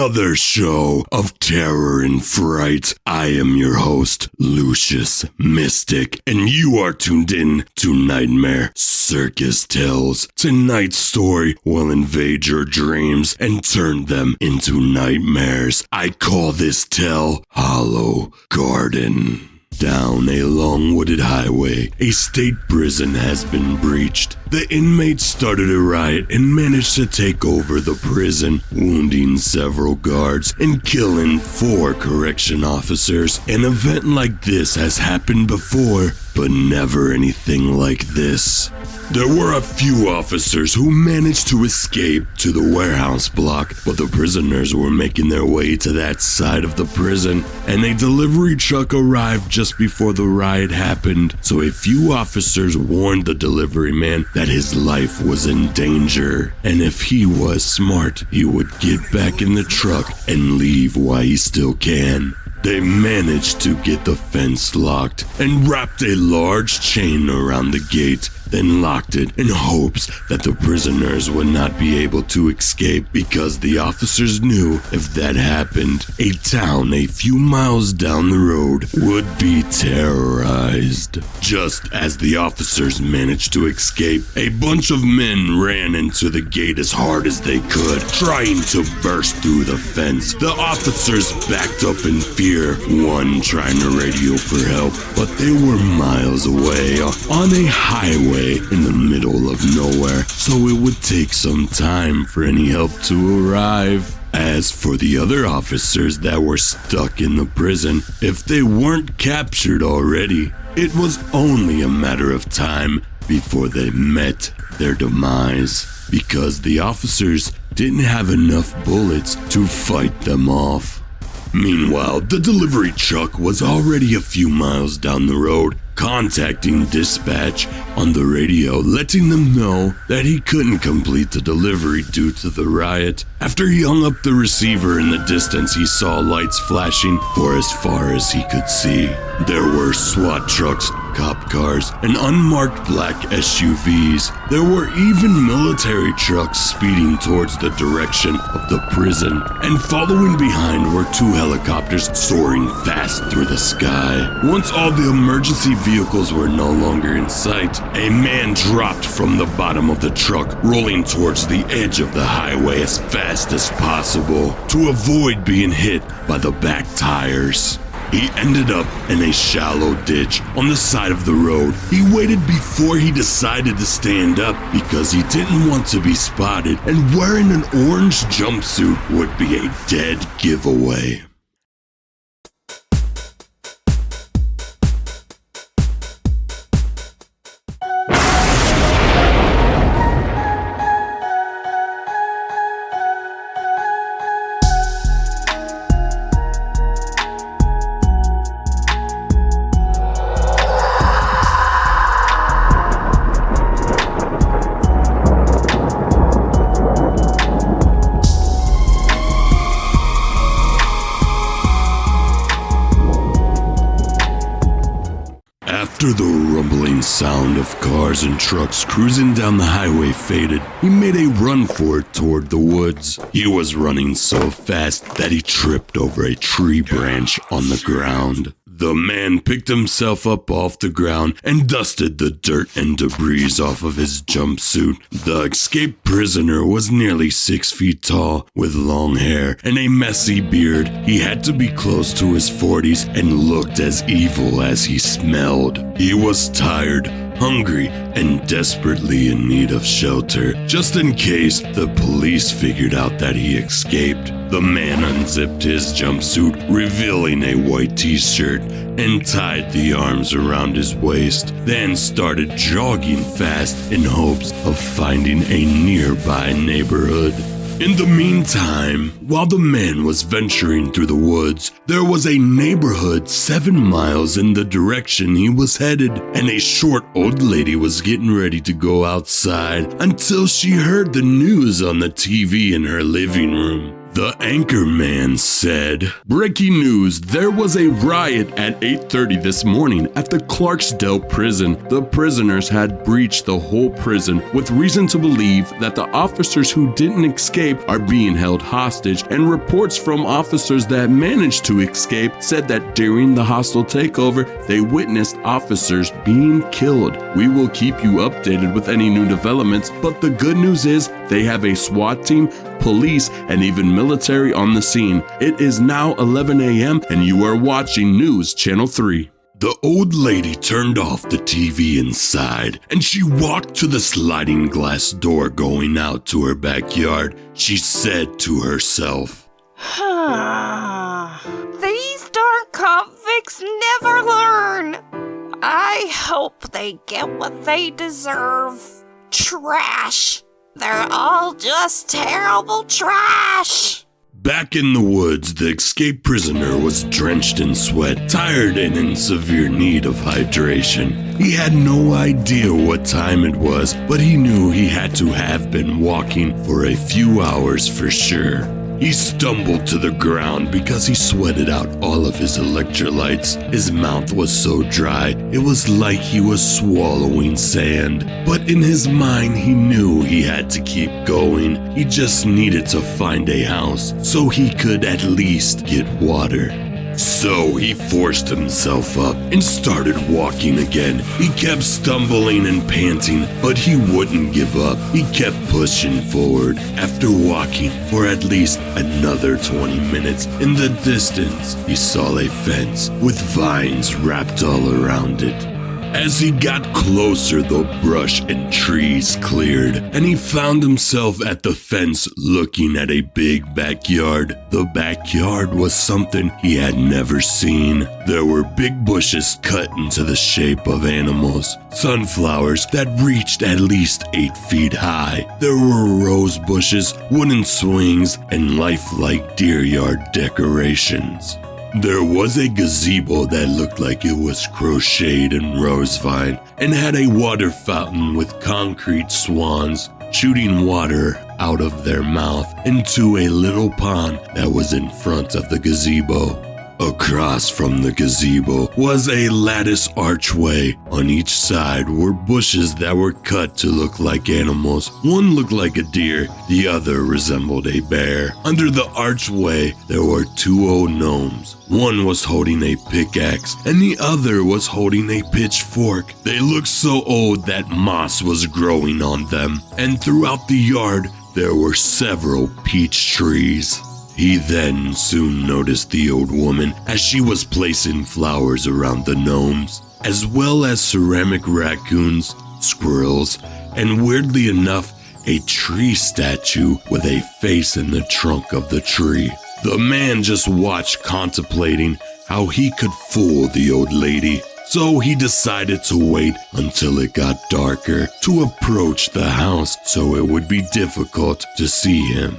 another show of terror and fright. I am your host, Lucius Mystic, and you are tuned in to Nightmare Circus Tales. Tonight's story will invade your dreams and turn them into nightmares. I call this tale Hollow Garden. Down a long wooded highway, a state prison has been breached. The inmates started a riot and managed to take over the prison, wounding several guards and killing 4 correction officers. An event like this has happened before, but never anything like this. There were a few officers who managed to escape to the warehouse block, but the prisoners were making their way to that side of the prison, and a delivery truck arrived just before the riot happened. So a few officers warned the delivery man that his life was in danger, and if he was smart, he would get back in the truck and leave while he still can. They managed to get the fence locked and wrapped a large chain around the gate, then locked it in hopes that the prisoners would not be able to escape, because the officers knew if that happened, a town a few miles down the road would be terrorized. Just as the officers managed to escape, a bunch of men ran into the gate as hard as they could, trying to burst through the fence. The officers backed up in fear, one trying to radio for help, but they were miles away on a highway in the middle of nowhere, so it would take some time for any help to arrive. As for the other officers that were stuck in the prison, if they weren't captured already, it was only a matter of time before they met their demise, because the officers didn't have enough bullets to fight them off. Meanwhile, the delivery truck was already a few miles down the road, contacting dispatch on the radio, letting them know that he couldn't complete the delivery due to the riot. After he hung up the receiver in the distance, he saw lights flashing for as far as he could see. There were SWAT trucks, cop cars, and unmarked black SUVs. There were even military trucks speeding towards the direction of the prison, and following behind were 2 helicopters soaring fast through the sky. Once all the emergency vehicles were no longer in sight, a man dropped from the bottom of the truck, rolling towards the edge of the highway as fast as possible to avoid being hit by the back tires. He ended up in a shallow ditch on the side of the road. He waited before he decided to stand up because he didn't want to be spotted, and wearing an orange jumpsuit would be a dead giveaway. After the rumbling sound of cars and trucks cruising down the highway faded, he made a run for it toward the woods. He was running so fast that he tripped over a tree branch on the ground. The man picked himself up off the ground and dusted the dirt and debris off of his jumpsuit. The escaped prisoner was nearly 6 feet tall, with long hair and a messy beard. He had to be close to his 40s and looked as evil as he smelled. He was tired, hungry, and desperately in need of shelter, just in case the police figured out that he escaped. The man unzipped his jumpsuit, revealing a white t-shirt, and tied the arms around his waist, then started jogging fast in hopes of finding a nearby neighborhood. In the meantime, while the man was venturing through the woods, there was a neighborhood 7 miles in the direction he was headed, and a short old lady was getting ready to go outside until she heard the news on the TV in her living room. The anchorman said, "Breaking news, there was a riot at 8:30 this morning at the Clarksdale prison. The prisoners had breached the whole prison with reason to believe that the officers who didn't escape are being held hostage, and reports from officers that managed to escape said that during the hostile takeover, they witnessed officers being killed. We will keep you updated with any new developments, but the good news is they have a SWAT team, police, and even military on the scene. It is now 11 a.m. and you are watching News Channel 3. The old lady turned off the TV inside and she walked to the sliding glass door going out to her backyard. She said to herself, "These darn convicts never learn. I hope they get what they deserve. Trash. They're all just terrible trash." Back in the woods, the escaped prisoner was drenched in sweat, tired and in severe need of hydration. He had no idea what time it was, but he knew he had to have been walking for a few hours for sure. He stumbled to the ground because he sweated out all of his electrolytes. His mouth was so dry, it was like he was swallowing sand. But in his mind, he knew he had to keep going. He just needed to find a house so he could at least get water. So he forced himself up and started walking again. He kept stumbling and panting, but he wouldn't give up. He kept pushing forward. After walking for at least another 20 minutes, in the distance, he saw a fence with vines wrapped all around it. As he got closer, the brush and trees cleared, and he found himself at the fence looking at a big backyard. The backyard was something he had never seen. There were big bushes cut into the shape of animals, sunflowers that reached at least 8 feet high. There were rose bushes, wooden swings, and lifelike deer yard decorations. There was a gazebo that looked like it was crocheted in rose vine and had a water fountain with concrete swans shooting water out of their mouth into a little pond that was in front of the gazebo. Across from the gazebo was a lattice archway. On each side were bushes that were cut to look like animals. One looked like a deer, the other resembled a bear. Under the archway, there were 2 old gnomes. One was holding a pickaxe, and the other was holding a pitchfork. They looked so old that moss was growing on them, and throughout the yard, there were several peach trees. He then soon noticed the old woman as she was placing flowers around the gnomes, as well as ceramic raccoons, squirrels, and weirdly enough, a tree statue with a face in the trunk of the tree. The man just watched, contemplating how he could fool the old lady. So he decided to wait until it got darker to approach the house so it would be difficult to see him.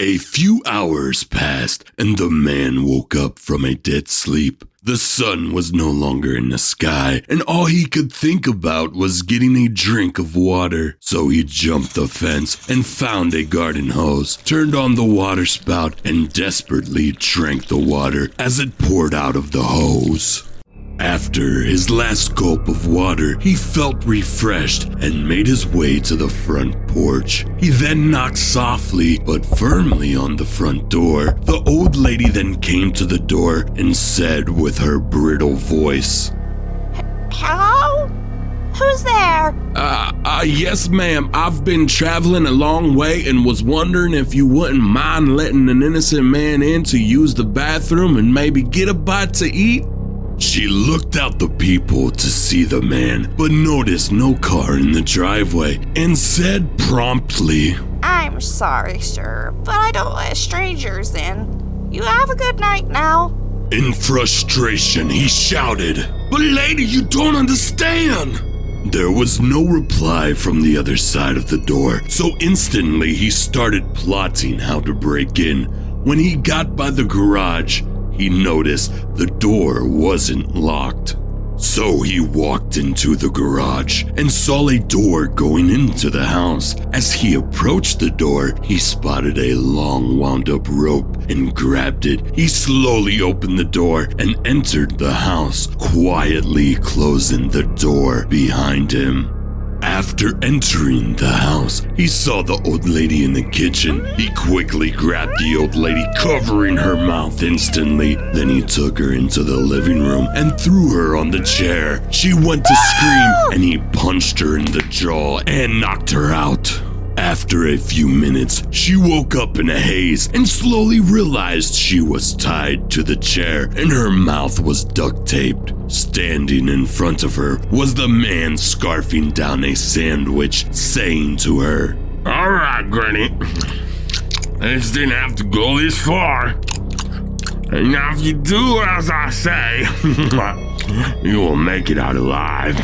A few hours passed, and the man woke up from a dead sleep. The sun was no longer in the sky, and all he could think about was getting a drink of water. So he jumped the fence and found a garden hose, turned on the water spout, and desperately drank the water as it poured out of the hose. After his last gulp of water, he felt refreshed and made his way to the front porch. He then knocked softly but firmly on the front door. The old lady then came to the door and said with her brittle voice, "Hello? Who's there?" Yes, ma'am. I've been traveling a long way and was wondering if you wouldn't mind letting an innocent man in to use the bathroom and maybe get a bite to eat." She looked out the peephole to see the man, but noticed no car in the driveway and said promptly, I'm sorry, sir, but I don't let strangers in. You have a good night now. In frustration, he shouted, But lady, you don't understand! There was no reply from the other side of the door, so instantly he started plotting how to break in. When he got by the garage, he noticed the door wasn't locked. So he walked into the garage and saw a door going into the house. As he approached the door, he spotted a long wound-up rope and grabbed it. He slowly opened the door and entered the house, quietly closing the door behind him. After entering the house, he saw the old lady in the kitchen. He quickly grabbed the old lady, covering her mouth instantly. Then he took her into the living room and threw her on the chair. She went to scream, and he punched her in the jaw and knocked her out. After a few minutes, she woke up in a haze and slowly realized she was tied to the chair and her mouth was duct taped. Standing in front of her was the man scarfing down a sandwich, saying to her, All right, Granny. This didn't have to go this far. And now if you do as I say, you will make it out alive.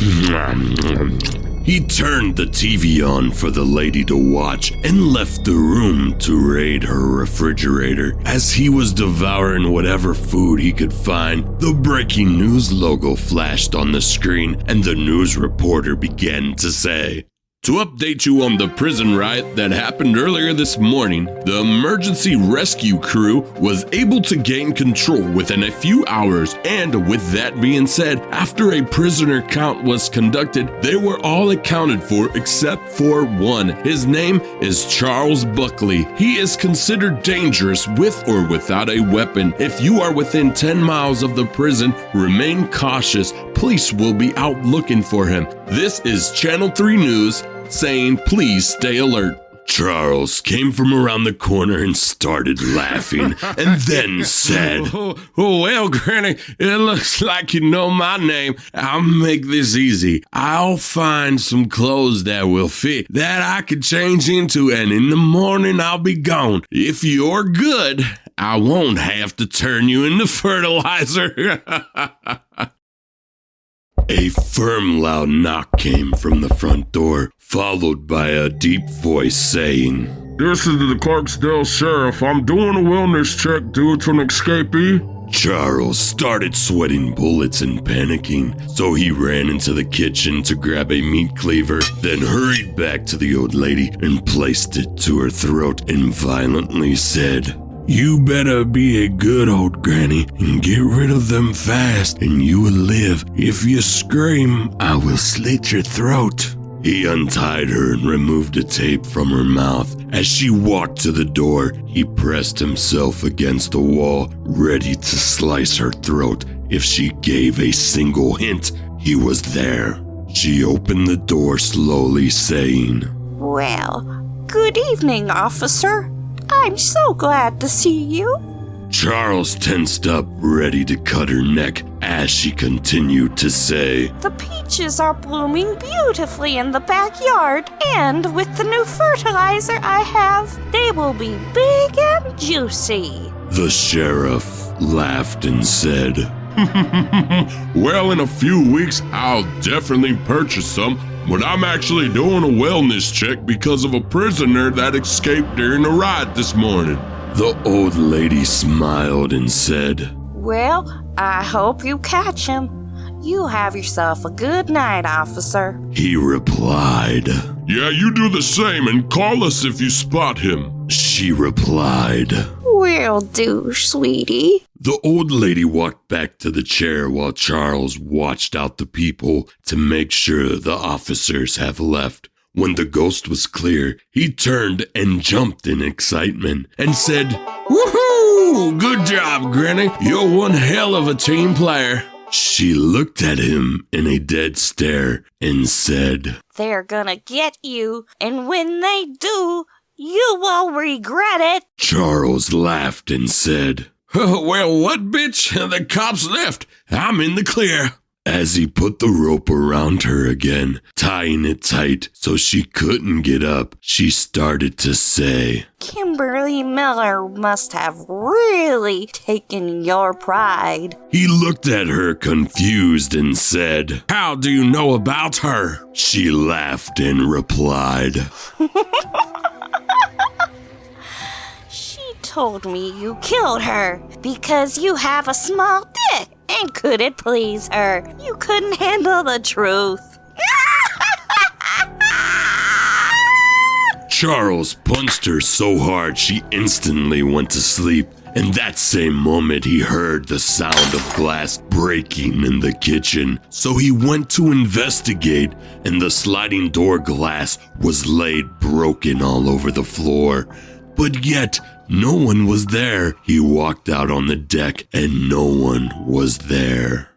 He turned the TV on for the lady to watch and left the room to raid her refrigerator. As he was devouring whatever food he could find, the breaking news logo flashed on the screen and the news reporter began to say, To update you on the prison riot that happened earlier this morning, the emergency rescue crew was able to gain control within a few hours. And with that being said, after a prisoner count was conducted, they were all accounted for except for one. His name is Charles Buckley. He is considered dangerous with or without a weapon. If you are within 10 miles of the prison, remain cautious. Police will be out looking for him. This is Channel 3 News, saying please stay alert. Charles came from around the corner and started laughing, and then said, Well, Granny, it looks like you know my name. I'll make this easy. I'll find some clothes that will fit, that I could change into, and in the morning I'll be gone. If you're good, I won't have to turn you into fertilizer. A firm, loud knock came from the front door, followed by a deep voice saying, This is the Clarksdale Sheriff. I'm doing a wellness check due to an escapee. Charles started sweating bullets and panicking, so he ran into the kitchen to grab a meat cleaver, then hurried back to the old lady and placed it to her throat and violently said, You better be a good old granny and get rid of them fast, and you will live. If you scream, I will slit your throat. He untied her and removed a tape from her mouth. As she walked to the door, he pressed himself against the wall, ready to slice her throat. If she gave a single hint, he was there. She opened the door slowly, saying, Well, good evening, officer. I'm so glad to see you. Charles tensed up, ready to cut her neck, as she continued to say, The peaches are blooming beautifully in the backyard, and with the new fertilizer I have, they will be big and juicy. The sheriff laughed and said, Well, in a few weeks, I'll definitely purchase some. But I'm actually doing a wellness check because of a prisoner that escaped during the riot this morning. The old lady smiled and said, Well, I hope you catch him. You have yourself a good night, officer. He replied, Yeah, you do the same and call us if you spot him. She replied, Will do, sweetie. The old lady walked back to the chair while Charles watched out the people to make sure the officers have left. When the ghost was clear, he turned and jumped in excitement and said, Woohoo! Good job, Granny. You're one hell of a team player. She looked at him in a dead stare and said, They're gonna get you, and when they do, you will regret it. Charles laughed and said, Well, what, bitch? The cops left. I'm in the clear. As he put the rope around her again, tying it tight so she couldn't get up, she started to say, Kimberly Miller must have really taken your pride. He looked at her confused and said, How do you know about her? She laughed and replied, She told me you killed her because you have a small dick and couldn't please her. You couldn't handle the truth. Charles punched her so hard she instantly went to sleep. And that same moment he heard the sound of glass breaking in the kitchen. So he went to investigate, and the sliding door glass was laid broken all over the floor. But yet, no one was there. He walked out on the deck and no one was there.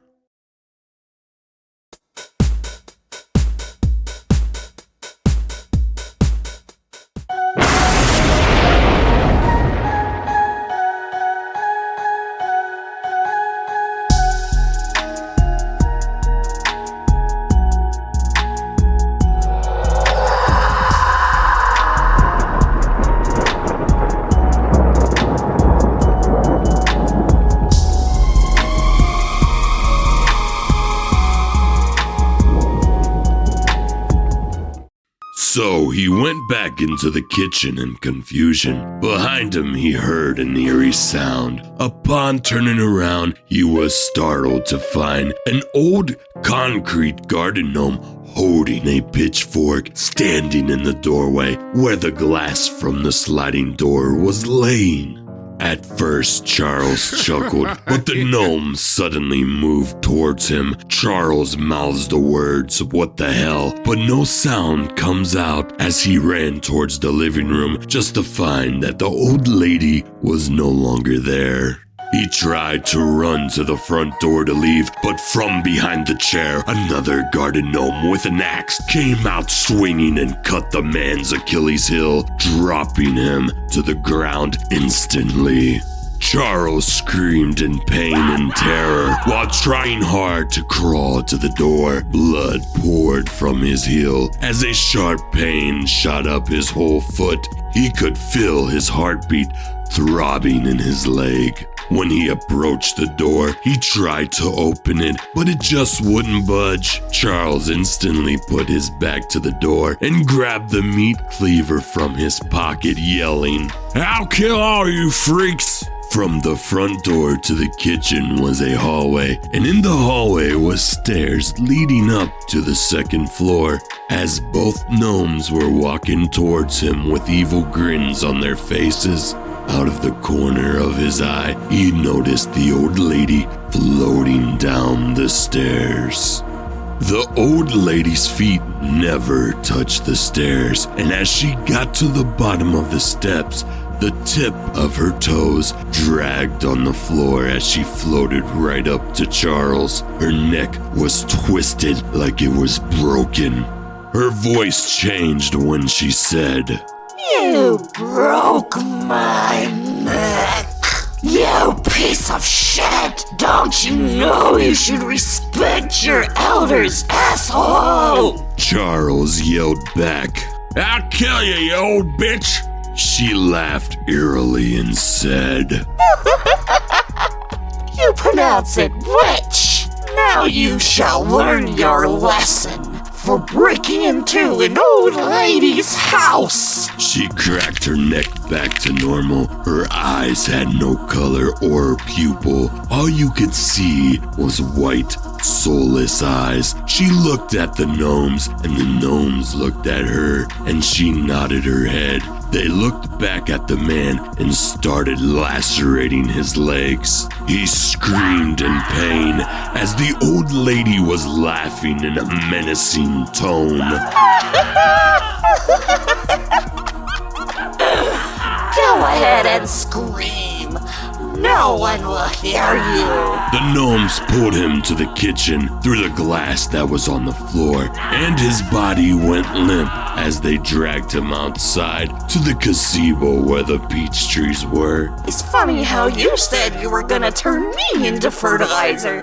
So he went back into the kitchen in confusion. Behind him, he heard an eerie sound. Upon turning around, he was startled to find an old concrete garden gnome holding a pitchfork standing in the doorway where the glass from the sliding door was laying. At first, Charles chuckled, but the gnome suddenly moved towards him. Charles mouths the words, "What the hell?" but no sound comes out as he ran towards the living room just to find that the old lady was no longer there. He tried to run to the front door to leave, but from behind the chair, another garden gnome with an axe came out swinging and cut the man's Achilles heel, dropping him to the ground instantly. Charles screamed in pain and terror while trying hard to crawl to the door. Blood poured from his heel as a sharp pain shot up his whole foot. He could feel his heartbeat throbbing in his leg. When he approached the door, he tried to open it, but it just wouldn't budge. Charles instantly put his back to the door and grabbed the meat cleaver from his pocket, yelling, "I'll kill all you freaks!" From the front door to the kitchen was a hallway, and in the hallway was stairs leading up to the second floor. As both gnomes were walking towards him with evil grins on their faces, out of the corner of his eye, he noticed the old lady floating down the stairs. The old lady's feet never touched the stairs, and as she got to the bottom of the steps, the tip of her toes dragged on the floor as she floated right up to Charles. Her neck was twisted like it was broken. Her voice changed when she said, You broke my neck. You piece of shit! Don't you know you should respect your elders, asshole? Charles yelled back, "I'll kill you, you old bitch!" She laughed eerily and said, You pronounce it witch. Now you shall learn your lesson for breaking into an old lady's house. She cracked her neck back to normal. Her eyes had no color or pupil. All you could see was white, soulless eyes. She looked at the gnomes, and the gnomes looked at her, and she nodded her head. They looked back at the man and started lacerating his legs. He screamed in pain as the old lady was laughing in a menacing tone. Go ahead and scream. No one will hear you. The gnomes pulled him to the kitchen through the glass that was on the floor, and his body went limp as they dragged him outside to the gazebo where the peach trees were. It's funny how you said you were gonna turn me into fertilizer,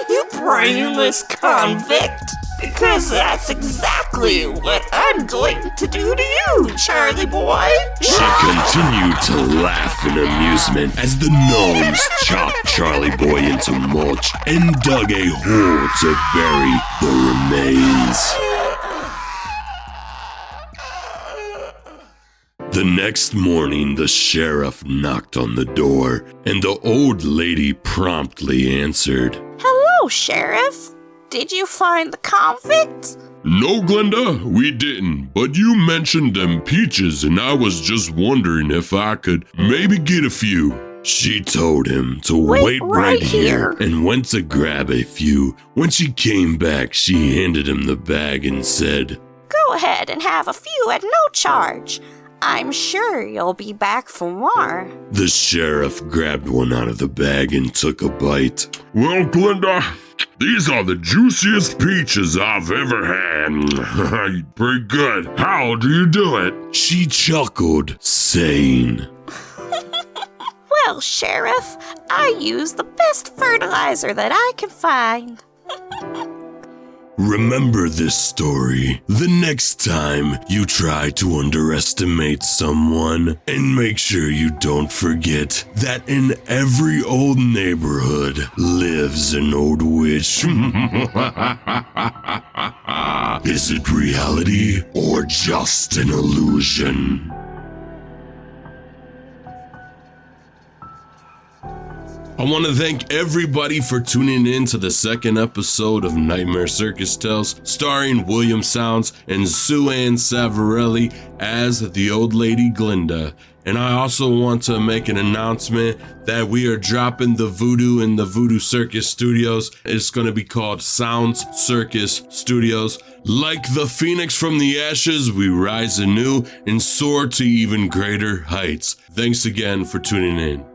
you brainless convict. Because that's exactly what I'm going to do to you, Charlie boy. She continued to laugh in amusement as the gnomes chopped Charlie Boy into mulch and dug a hole to bury the remains. The next morning, the sheriff knocked on the door, and the old lady promptly answered. Hello, Sheriff. Did you find the convict? No, Glenda, we didn't, but you mentioned them peaches and I was just wondering if I could maybe get a few. She told him to wait right here and went to grab a few. When she came back, she handed him the bag and said, Go ahead and have a few at no charge. I'm sure you'll be back for more. The sheriff grabbed one out of the bag and took a bite. Well, Glenda, these are the juiciest peaches I've ever had. Pretty good. How do you do it? She chuckled, saying, Well, Sheriff, I use the best fertilizer that I can find. Remember this story the next time you try to underestimate someone, and make sure you don't forget that in every old neighborhood lives an old witch. Is it reality or just an illusion? I want to thank everybody for tuning in to the second episode of Nightmare Circus Tales, starring William Soundz and Sue Ann Savarelli as the old lady Glenda. And I also want to make an announcement that we are dropping the Voodoo in the Voodoo Circus Studios. It's going to be called Soundz Circus Studios. Like the phoenix from the ashes, we rise anew and soar to even greater heights. Thanks again for tuning in.